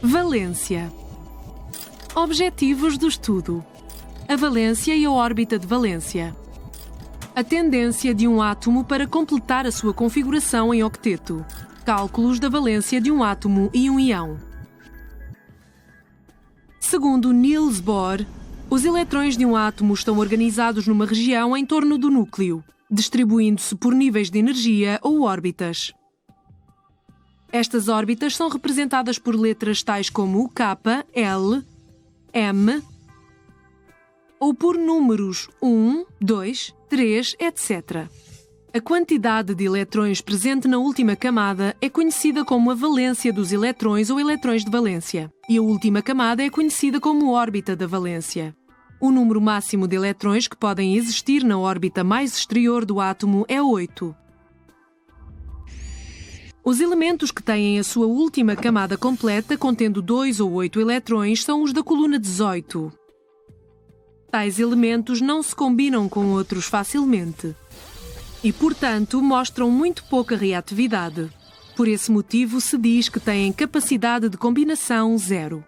Valência. Objetivos do estudo: a valência e a órbita de valência. A tendência de um átomo para completar a sua configuração em octeto. Cálculos da valência de um átomo e um íon. Segundo Niels Bohr, os eletrões de um átomo estão organizados numa região em torno do núcleo, distribuindo-se por níveis de energia ou órbitas. Estas órbitas são representadas por letras tais como K, L, M, ou por números 1, 2, 3, etc. A quantidade de eletrões presente na última camada é conhecida como a valência dos eletrões ou eletrões de valência, e a última camada é conhecida como órbita da valência. O número máximo de eletrões que podem existir na órbita mais exterior do átomo é 8. Os elementos que têm a sua última camada completa, contendo 2 ou 8 eletrões, são os da coluna 18. Tais elementos não se combinam com outros facilmente e, portanto, mostram muito pouca reatividade. Por esse motivo, se diz que têm capacidade de combinação zero.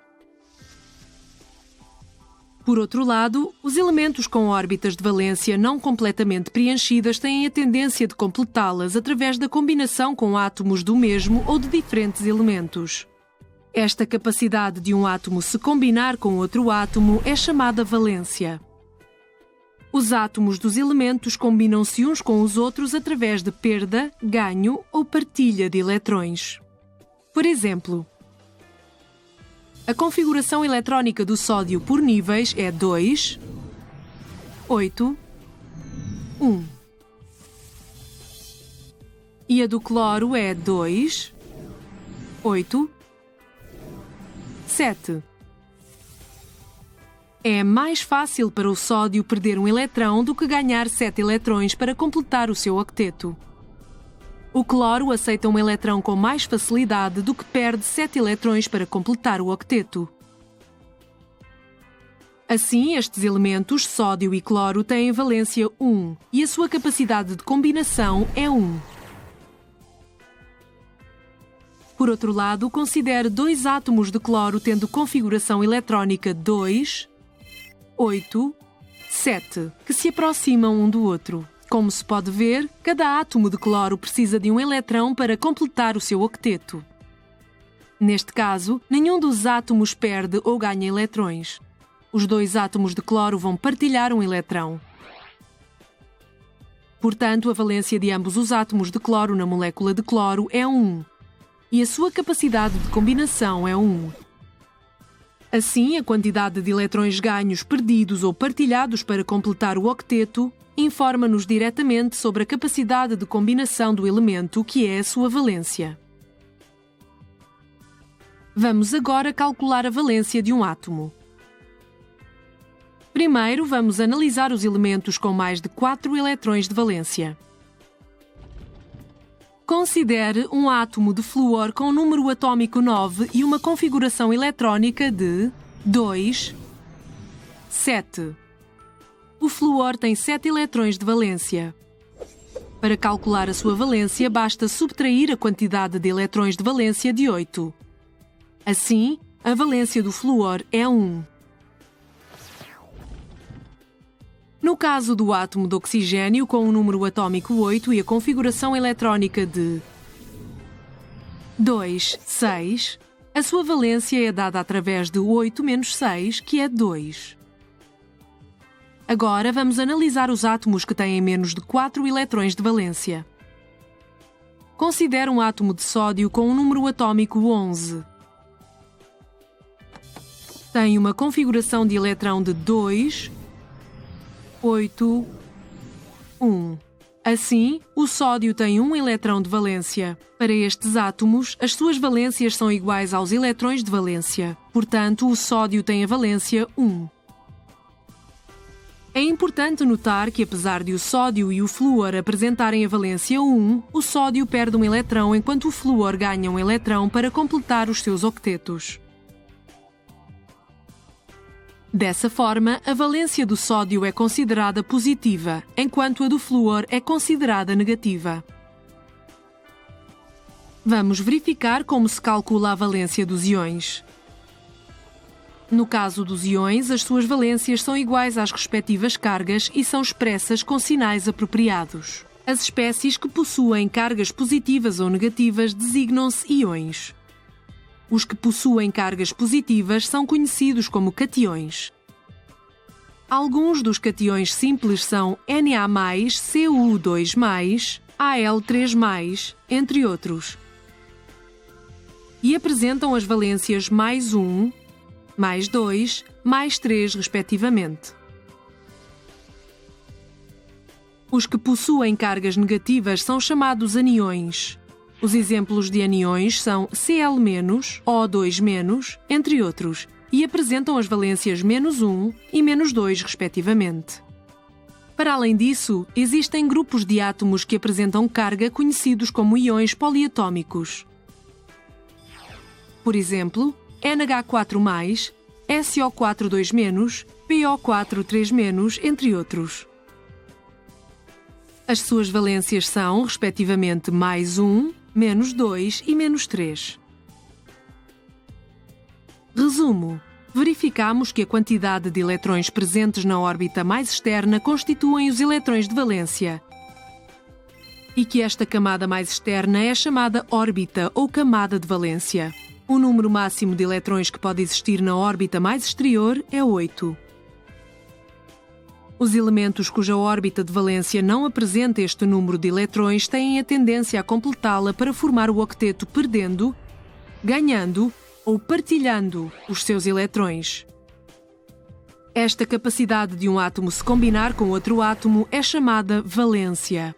Por outro lado, os elementos com órbitas de valência não completamente preenchidas têm a tendência de completá-las através da combinação com átomos do mesmo ou de diferentes elementos. Esta capacidade de um átomo se combinar com outro átomo é chamada valência. Os átomos dos elementos combinam-se uns com os outros através de perda, ganho ou partilha de eletrões. Por exemplo, a configuração eletrónica do sódio por níveis é 2, 8, 1. E a do cloro é 2, 8, 7. É mais fácil para o sódio perder um eletrão do que ganhar 7 eletrões para completar o seu octeto. O cloro aceita um eletrão com mais facilidade do que perde 7 eletrões para completar o octeto. Assim, estes elementos, sódio e cloro, têm valência 1 e a sua capacidade de combinação é 1. Por outro lado, considere 2 átomos de cloro tendo configuração eletrónica 2, 8, 7, que se aproximam um do outro. Como se pode ver, cada átomo de cloro precisa de um eletrão para completar o seu octeto. Neste caso, nenhum dos átomos perde ou ganha eletrões. Os 2 átomos de cloro vão partilhar um eletrão. Portanto, a valência de ambos os átomos de cloro na molécula de cloro é 1, e a sua capacidade de combinação é 1. Assim, a quantidade de eletrões ganhos, perdidos ou partilhados para completar o octeto informa-nos diretamente sobre a capacidade de combinação do elemento, que é a sua valência. Vamos agora calcular a valência de um átomo. Primeiro, vamos analisar os elementos com mais de 4 eletrões de valência. Considere um átomo de flúor com número atômico 9 e uma configuração eletrónica de 2, 7. O flúor tem 7 eletrões de valência. Para calcular a sua valência, basta subtrair a quantidade de eletrões de valência de 8. Assim, a valência do flúor é 1. No caso do átomo de oxigênio com o número atômico 8 e a configuração eletrónica de 2, 6, a sua valência é dada através de 8 menos 6, que é 2. Agora vamos analisar os átomos que têm menos de 4 eletrões de valência. Considere um átomo de sódio com o número atômico 11. Tem uma configuração de eletrão de 2, 8, 1. Assim, o sódio tem um eletrão de valência. Para estes átomos, as suas valências são iguais aos eletrões de valência. Portanto, o sódio tem a valência 1. É importante notar que, apesar de o sódio e o flúor apresentarem a valência 1, o sódio perde um eletrão enquanto o flúor ganha um eletrão para completar os seus octetos. Dessa forma, a valência do sódio é considerada positiva, enquanto a do flúor é considerada negativa. Vamos verificar como se calcula a valência dos íons. No caso dos íons, as suas valências são iguais às respectivas cargas e são expressas com sinais apropriados. As espécies que possuem cargas positivas ou negativas designam-se íons. Os que possuem cargas positivas são conhecidos como cationes. Alguns dos cationes simples são Na+, Cu2+, Al3+, entre outros, e apresentam as valências +1, +2, +3, respectivamente. Os que possuem cargas negativas são chamados aniões. Os exemplos de aniões são Cl-, O2-, entre outros, e apresentam as valências -1 e -2, respectivamente. Para além disso, existem grupos de átomos que apresentam carga conhecidos como íons poliatômicos. Por exemplo, NH4+, SO4 2-, PO4 3-, entre outros. As suas valências são, respectivamente, +1, -2 e -3. Resumo. Verificamos que a quantidade de eletrões presentes na órbita mais externa constituem os eletrões de valência e que esta camada mais externa é chamada órbita ou camada de valência. O número máximo de eletrões que pode existir na órbita mais exterior é 8. Os elementos cuja órbita de valência não apresenta este número de eletrões têm a tendência a completá-la para formar o octeto perdendo, ganhando ou partilhando os seus eletrões. Esta capacidade de um átomo se combinar com outro átomo é chamada valência.